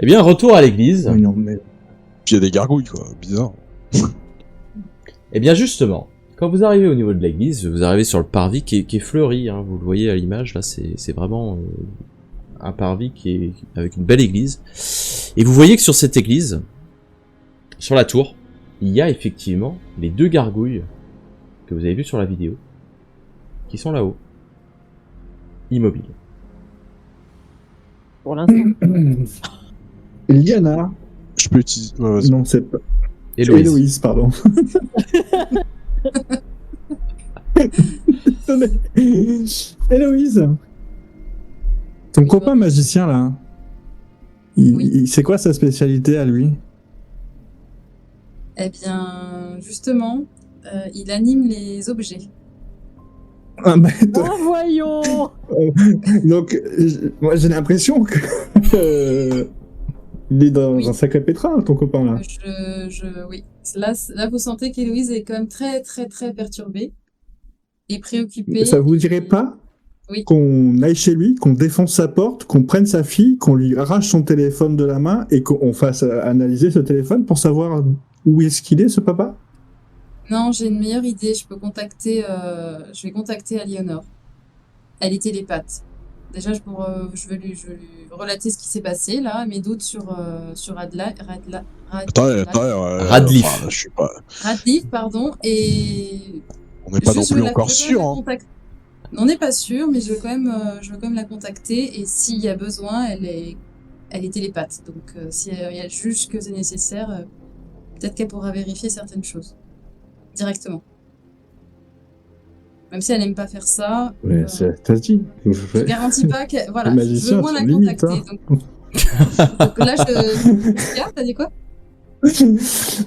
Eh bien, retour à l'église. Oui, non, mais... Puis il y a des gargouilles, quoi. Bizarre. Eh bien, justement, quand vous arrivez au niveau de l'église, vous arrivez sur le parvis qui est fleuri, hein, vous le voyez à l'image, là, c'est vraiment un parvis qui est avec une belle église. Et vous voyez que sur cette église, sur la tour, il y a effectivement les 2 gargouilles que vous avez vues sur la vidéo, qui sont là-haut, immobiles. Pour l'instant. Liana. Je peux utiliser. Ouais, vas-y. Non, c'est pas... Héloïse. Héloïse, pardon. Désolé. Héloïse. Ton copain magicien, là, Oui. c'est quoi sa spécialité à lui? Eh bien, justement, il anime les objets. Ah, bah, Oh, voyons. donc, moi j'ai l'impression que Il est dans Oui. un sacré pétrin, ton copain, là. Oui. Là, vous sentez qu'Héloïse est quand même très, très, très perturbée et préoccupée. Ça vous dirait pas Oui. qu'on aille chez lui, qu'on défonce sa porte, qu'on prenne sa fille, qu'on lui arrache son téléphone de la main et qu'on fasse analyser ce téléphone pour savoir où est-ce qu'il est, ce papa? Non, j'ai une meilleure idée. Je vais contacter Aliénor. Elle est télépathe. Déjà, je vais lui relater ce qui s'est passé, là, mes doutes sur Radcliffe. Enfin, je suis pas. Radcliffe, pardon, et On n'est pas non juste, je plus veux encore je veux sûr. la Hein. contacter. On n'est pas sûr, mais je veux quand même la contacter, et s'il y a besoin, elle est télépathe. Donc, si elle juge que c'est nécessaire, peut-être qu'elle pourra vérifier certaines choses directement. Même si elle n'aime pas faire ça, Ouais, ça se dit. je garantis pas que. Voilà, Les je veux magiciens moins la sont limites, contacter. hein. Donc là, t'as dit quoi?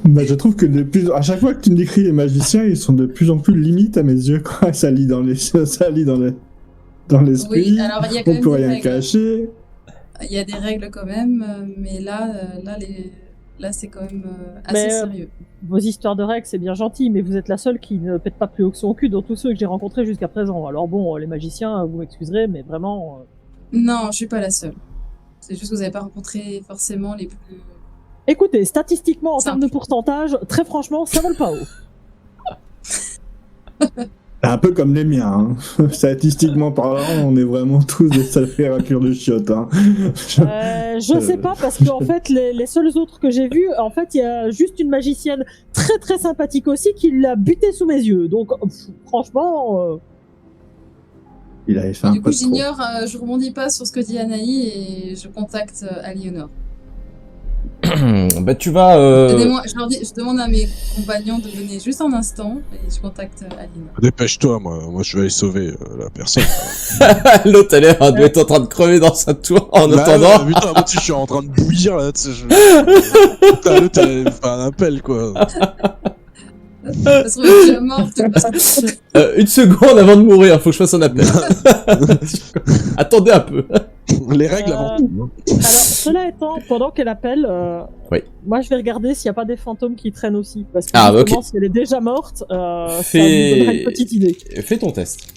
Bah, je trouve que à chaque fois que tu me décris les magiciens, ils sont de plus en plus limites à mes yeux, quoi. Ça lit dans l'esprit. Oui, alors il y a quand On même peut des rien règles. cacher. Il y a des règles quand même, mais là c'est quand même assez Mais, sérieux. Vos histoires de règles, c'est bien gentil, mais vous êtes la seule qui ne pète pas plus haut que son cul dans tous ceux que j'ai rencontrés jusqu'à présent. Alors bon, les magiciens, vous m'excuserez, mais vraiment... Non, je suis pas la seule. C'est juste que vous n'avez pas rencontré forcément les plus... Écoutez, statistiquement, en Simple. termes de pourcentage, très franchement, ça vole pas haut. C'est un peu comme les miens, hein. Statistiquement parlant, on est vraiment tous des sacrés raclures de chiottes, hein. Je sais pas, parce qu'en fait, les seuls autres que j'ai vus, en fait, il y a juste une magicienne très très sympathique aussi qui l'a buté sous mes yeux. Donc, franchement... Il avait fait un Du peu coup, trop. j'ignore, je rebondis pas sur ce que dit Anaï et je contacte Aliénor. Bah tu vas... Je demande à mes compagnons de venir juste un instant et je contacte Aliénor. Dépêche-toi, moi je vais aller sauver la personne. L'autre, elle doit être en train de crever dans sa tour en Bah, attendant. putain, moi aussi, je suis en train de bouillir là, tu sais. Putain, l'autre, elle fait un appel, quoi. Ça se trouve, elle est déjà morte. Une seconde avant de mourir, faut que je fasse un appel. Attendez un peu. Les règles avant tout. Hein. Alors, cela étant, pendant qu'elle appelle, Oui. moi je vais regarder s'il n'y a pas des fantômes qui traînent aussi. Parce que Ah, justement, ok. si elle est déjà morte, ça Fais- nous donnera une petite idée. Fais ton test.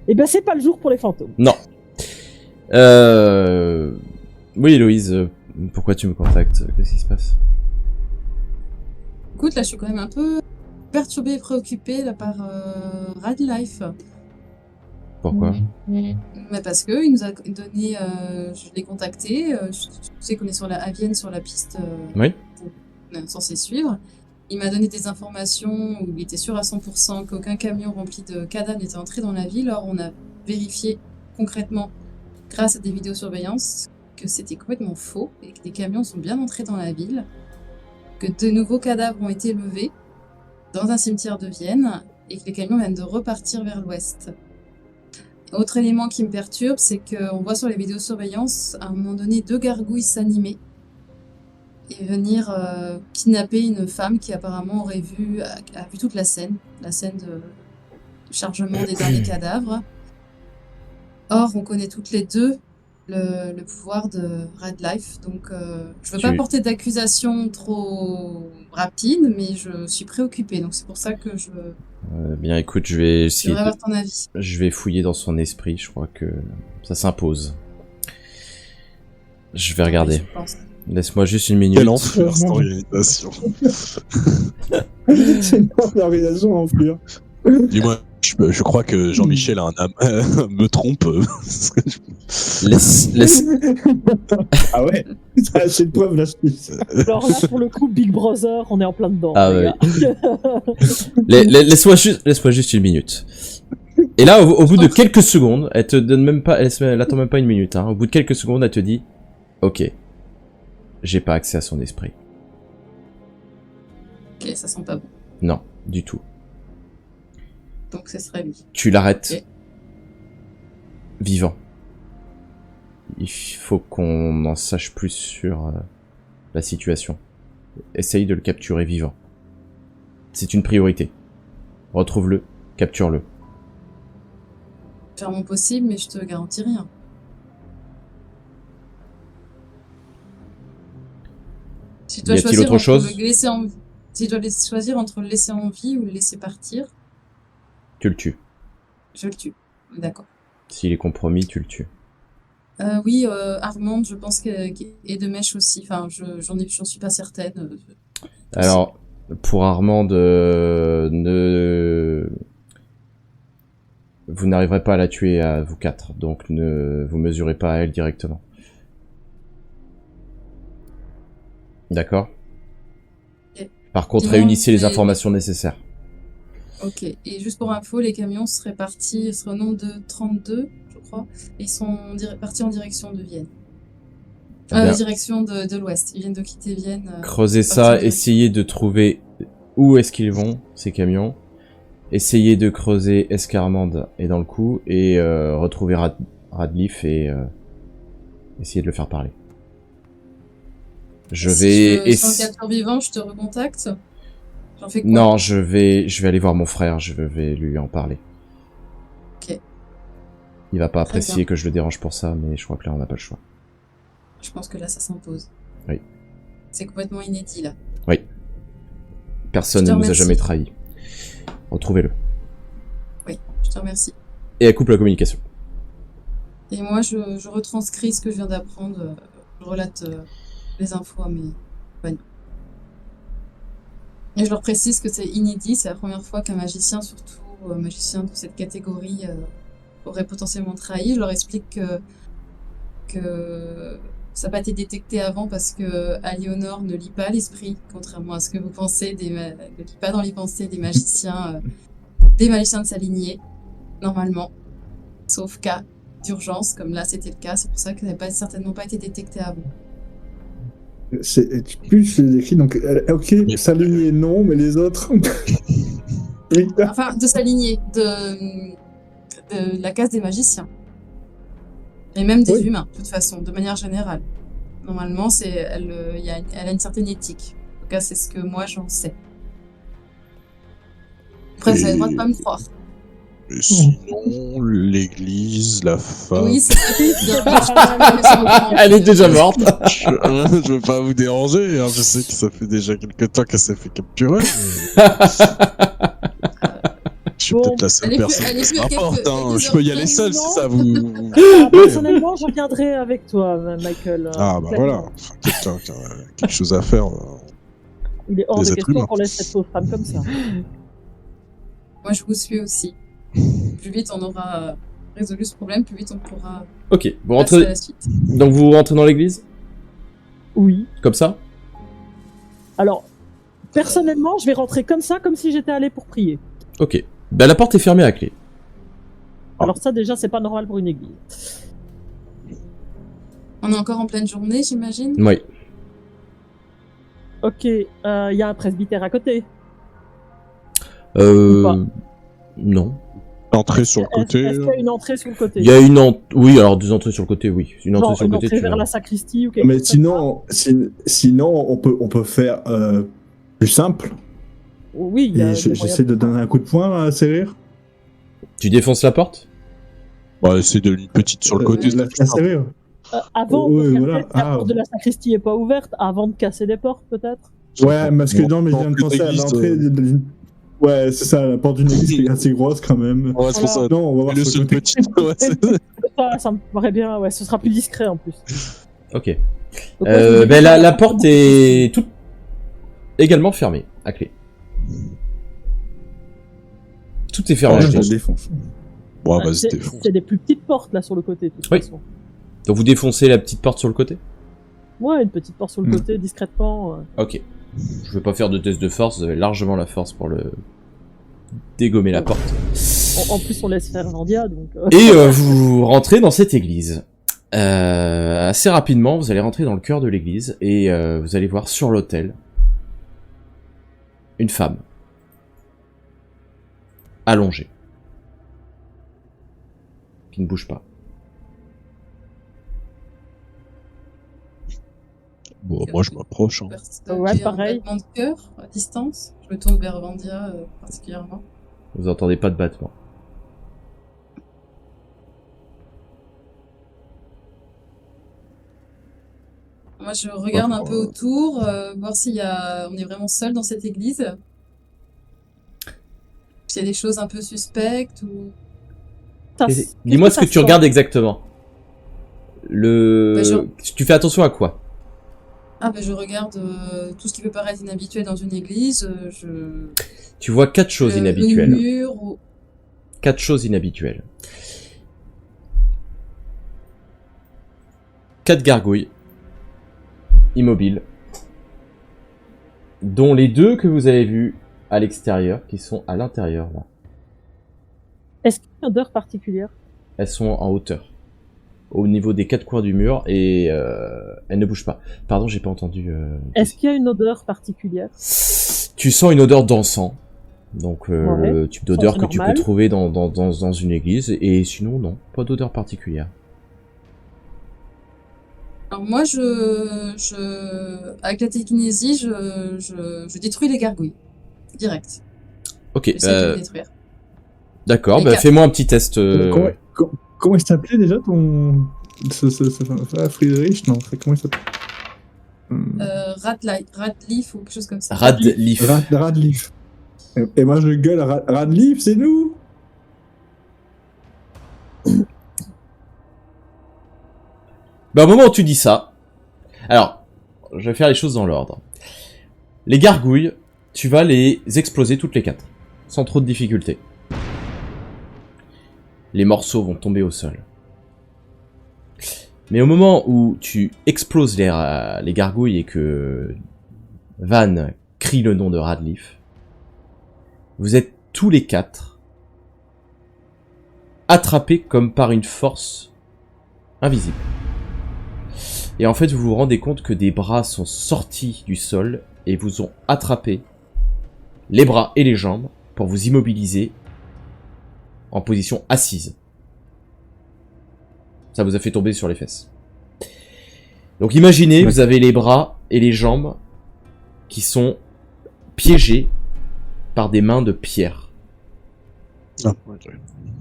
Et ben c'est pas le jour pour les fantômes. Non. Oui, Héloïse, pourquoi tu me contactes? Qu'est-ce qui se passe? Écoute, là, je suis quand même un peu perturbée et préoccupée là, par Radlife. Pourquoi? Mais parce que il nous a donné, je l'ai contacté, je sais qu'on est à Vienne sur la piste Oui. qu'on est censé suivre. Il m'a donné des informations où il était sûr à 100% qu'aucun camion rempli de cadavres n'était entré dans la ville. Or, on a vérifié concrètement, grâce à des vidéosurveillances, que c'était complètement faux et que des camions sont bien entrés dans la ville, que de nouveaux cadavres ont été levés dans un cimetière de Vienne et que les camions viennent de repartir vers l'ouest. Autre élément qui me perturbe, c'est qu'on voit sur les vidéosurveillances, à un moment donné, 2 gargouilles s'animer et venir kidnapper une femme qui apparemment a vu toute la scène de chargement des derniers cadavres. Or, on connaît toutes les deux le pouvoir de Radlife, donc je veux pas porter d'accusation trop rapide, mais je suis préoccupée, donc c'est pour ça que je Bien, écoute, je vais essayer voudrais avoir ton avis. Je vais fouiller dans son esprit, je crois que ça s'impose. Je vais regarder. Je pense. Laisse-moi juste une minute. Quel enfer, cette organisation. C'est une organisation en fleur. Dis-moi, je crois que Jean-Michel a un âme. Me trompe. Laisse... Ah ouais, ça, c'est une preuve là. Alors là, pour le coup, Big Brother, on est en plein dedans. Ah les ouais. gars. Laisse-moi juste une minute. Et là, au bout de quelques secondes, elle te donne même pas, elle attend même pas une minute, hein. Au bout de quelques secondes, elle te dit, ok, j'ai pas accès à son esprit. Ok, ça sent pas bon. Non, du tout. Donc ce serait lui. Tu l'arrêtes. Ok. Vivant. Il faut qu'on en sache plus sur la situation. Essaye de le capturer vivant. C'est une priorité. Retrouve-le, capture-le. Faire mon possible, mais je te garantis rien. Si Y a-t-il choisir autre entre chose? le laisser en... Si je dois choisir entre le laisser en vie ou le laisser partir, Tu le tues. je le tue. D'accord. S'il est compromis, tu le tues. Oui, Armand, je pense et de Mèche aussi. Enfin, j'en suis pas certaine. Alors, pour Armande, vous n'arriverez pas à la tuer à vous quatre, donc ne vous mesurez pas à elle directement. D'accord? Ok. Par contre, Dis-moi, réunissez les mais- informations nécessaires. Ok. Et juste pour info, les camions seraient partis, seraient au nombre de 32, je crois. Et ils sont partis en direction de Vienne. Eh bien, Direction de l'ouest. Ils viennent de quitter Vienne. creusez partir en ça, direction. essayez de trouver où est-ce qu'ils vont, ces camions. Essayez de creuser Escarmande est dans le coup et retrouver Radcliffe et essayez de le faire parler. Je vais... Si je capture vivant, je te recontacte. J'en fais quoi? Non, je vais aller voir mon frère, je vais lui en parler. Ok. Il va pas Très apprécier que je le dérange pour ça, mais je crois que là on n'a pas le choix. Je pense que là, ça s'impose. Oui. C'est complètement inédit, là. Oui. Personne Je ne te nous a remercie. jamais trahis. Retrouvez-le. Oui, je te remercie. Et elle coupe la communication. Et moi, je retranscris ce que je viens d'apprendre. Je relate les infos à mes compagnons. Et je leur précise que c'est inédit. C'est la première fois qu'un magicien, surtout un magicien de cette catégorie, aurait potentiellement trahi. Je leur explique que ça n'a pas été détecté avant parce que Aliénor ne lit pas l'esprit, contrairement à ce que vous pensez, ne lit pas dans les pensées des magiciens de sa lignée, normalement. Sauf cas d'urgence, comme là c'était le cas. C'est pour ça que ça n'a certainement pas été détecté avant. Plus je les écris, donc ok, s'aligner non, mais les autres. Oui. Enfin, de sa lignée, de la case des magiciens. Et même des humains, de toute façon, de manière générale. Normalement, elle a une certaine éthique. En tout cas, c'est ce que moi j'en sais. Après, vous avez le droit de pas me croire. Et sinon, l'église, la femme... Oui, c'est ça. Elle est déjà morte. Je veux pas vous déranger, hein. Je sais que ça fait déjà quelques temps qu'elle s'est fait capturer. Je suis Bon, peut-être la seule elle est plus- personne elle est qui plus m'importe, quelques- hein. quelques Je peux y aller heures seul si ça précisément. vous... Personnellement, je viendrai avec toi, Michael. Ah bah clairement. voilà, enfin, quelqu'un qui a quelque chose à faire. Il est hors Les de êtres question humains. qu'on laisse cette pauvre femme comme ça. Moi, je vous suis aussi. Plus vite on aura résolu ce problème, plus vite on pourra Ok, vous passer à rentrez... la suite. Donc vous rentrez dans l'église? Oui. Comme ça? Alors, personnellement, je vais rentrer comme ça, comme si j'étais allé pour prier. Ok. Ben, la porte est fermée à clé. Alors ça, déjà, c'est pas normal pour une église. On est encore en pleine journée, j'imagine. Oui. Ok, il y a un presbytère à côté. Euh... pas. Non. Entrée sur le côté. Est-ce qu'il y a une entrée sur le côté? Il y a une entrée... Oui, alors des entrées sur le côté, oui. Une entrée Non, sur le une côté, entrée tu vers verras. la sacristie ou quelque Mais chose comme sinon, on peut faire plus simple. ça. Oui, il y a Et des j'essaie moyens de donner un coup de poing à serrir. Tu défonces la porte? Bah, c'est de une petite sur le côté. La serrir. Avant, Oui, peut-être voilà. que la porte de la sacristie est pas ouverte, avant de casser des portes, peut-être. Ouais, parce que non, mais je viens de penser à l'église, l'entrée. Ouais, c'est ça, la porte d'une église qui est assez grosse quand même. Ouais, c'est pour ça. Non, on va voir Le sur le seul côté. petit. Ouais, c'est- Ça me paraît bien, ouais, ce sera plus discret en plus. Ok. Donc, ouais, je me dis Ben, que la porte est toute également fermée, à clé. Tout est fermé Ouais, à je clé. le défonce. Bon, vas-y, c'est défonce. c'est des plus petites portes là sur le côté, de toute Oui. façon. Donc vous défoncez la petite porte sur le côté? Ouais, une petite porte sur le côté, discrètement. Ok. Je vais pas faire de test de force, vous avez largement la force pour le dégommer la porte. En plus, on laisse faire Vandia, donc. Et vous rentrez dans cette église. Assez rapidement, vous allez rentrer dans le cœur de l'église et vous allez voir sur l'autel une femme allongée qui ne bouge pas. Bon, moi, je m'approche. Hein. Ouais, J'ai un pareil. battement de cœur à distance. Je me tourne vers Vandia particulièrement. Vous entendez pas de battement. Moi, je regarde un peu autour, voir on est vraiment seul dans cette église. S'il y a des choses un peu suspectes ou... Dis-moi ce que tu regardes exactement. Bah, Tu fais attention à quoi? Ah bah je regarde tout ce qui peut paraître inhabituel dans une église. Tu vois 4 choses inhabituelles. Le mur ou... 4 choses inhabituelles. 4 gargouilles immobiles, dont les 2 que vous avez vues à l'extérieur, qui sont à l'intérieur là. Est-ce qu'il y a une odeur particulière? Elles sont en hauteur, au niveau des 4 coins du mur, et elles ne bougent pas. Pardon, j'ai pas entendu. Est-ce qu'il y a une odeur particulière? Tu sens une odeur d'encens, donc Ouais. le type d'odeur C'est que tu peux normal. trouver dans une église, et sinon non, pas d'odeur particulière. Alors moi, avec la télékinésie, je détruis les gargouilles. Direct. Ok, J'essaie de les détruire. d'accord, Les bah 4. fais-moi un petit test. Comment il s'appelait déjà ton. Friedrich? Non, comment il s'appelle Radleaf ou quelque chose comme ça. Radleaf. Radleaf. Et moi je gueule, Radleaf, c'est nous. Bah, au moment où tu dis ça, alors, je vais faire les choses dans l'ordre. Les gargouilles, tu vas les exploser toutes les 4, sans trop de difficulté. Les morceaux vont tomber au sol. Mais au moment où tu exploses les gargouilles et que Van crie le nom de Radleaf, vous êtes tous les 4 attrapés comme par une force invisible. Et en fait, vous vous rendez compte que des bras sont sortis du sol et vous ont attrapé les bras et les jambes pour vous immobiliser en position assise. Ça vous a fait tomber sur les fesses. Donc imaginez, vous avez les bras et les jambes qui sont piégés par des mains de pierre. Ah, ok.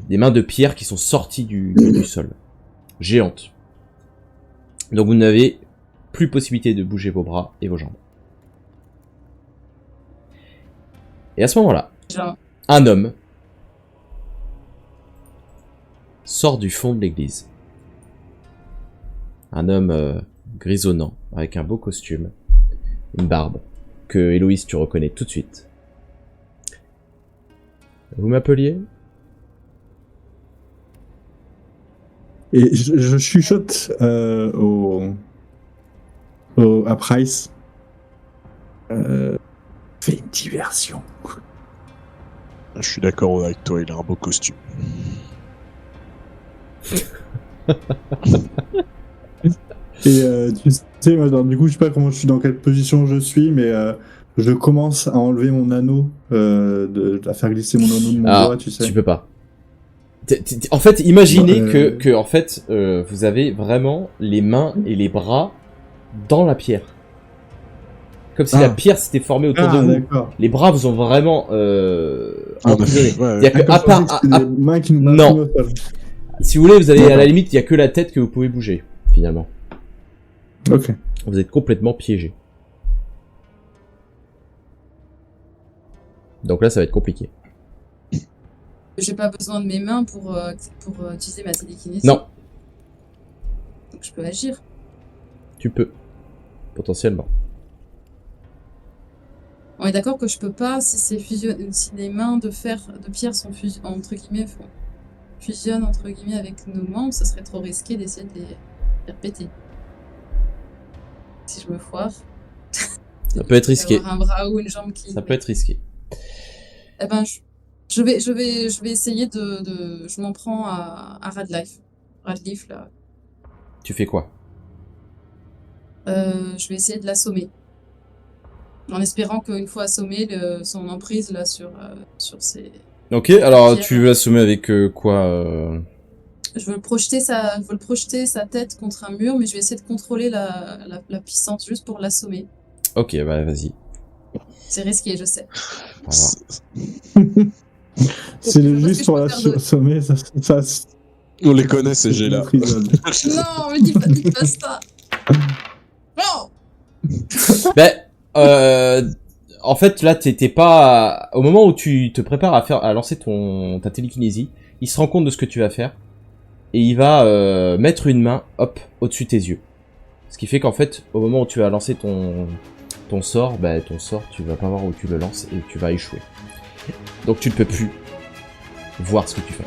Des mains de pierre qui sont sorties du sol. Géantes. Donc vous n'avez plus possibilité de bouger vos bras et vos jambes. Et à ce moment-là, Genre, un homme sort du fond de l'église. Un homme grisonnant, avec un beau costume, une barbe, que Héloïse tu reconnais tout de suite. Vous m'appeliez ? Et je chuchote à Price. Fais une diversion. Je suis d'accord avec toi, il a un beau costume. Et tu sais, moi, du coup, je sais pas comment je suis, dans quelle position je suis, mais je commence à enlever mon anneau, à faire glisser mon anneau de mon doigt, tu sais. Tu peux pas. En fait, imaginez Bah, que en fait, vous avez vraiment les mains et les bras dans la pierre. Comme si la pierre s'était formée autour de vous. D'accord. Les bras vous ont vraiment emprisonné. Ouais. Il y a que, à part, des mains qui nous non. battent au sol. si vous voulez, vous avez à la limite, il y a que la tête que vous pouvez bouger, finalement. Ok. Vous êtes complètement piégé. Donc là, ça va être compliqué. j'ai pas besoin de mes mains pour utiliser ma télékinésie. Non, Donc je peux agir. tu peux. Potentiellement. On est d'accord que je peux pas, si les mains de pierre sont fusionnent entre guillemets avec nos membres, ce serait trop risqué d'essayer de les faire péter. Si je me foire. Ça peut être risqué. Avoir un bras ou une jambe qui. Ça peut être risqué. Eh ben, je vais essayer je m'en prends à Radleaf. Radleaf là. Tu fais quoi? Je vais essayer de l'assommer. En espérant qu'une fois assommé, son emprise là sur ses. Ok, alors Pierre. tu veux l'assommer avec quoi Je veux projeter sa tête contre un mur, mais je vais essayer de contrôler la puissance juste pour l'assommer. Ok, bah vas-y. C'est risqué, je sais. On va voir. C'est je vois juste ce que pour je la peux faire de- sommet, ça On les connaît ces jets là. Non, mais dis pas ça. Non, Ben, en fait, là, t'étais pas... Au moment où tu te prépares à lancer ta télékinésie, il se rend compte de ce que tu vas faire, et il va mettre une main, hop, au-dessus de tes yeux. Ce qui fait qu'en fait, au moment où tu vas lancer ton sort, tu vas pas voir où tu le lances, et tu vas échouer. Donc tu ne peux plus voir ce que tu fais.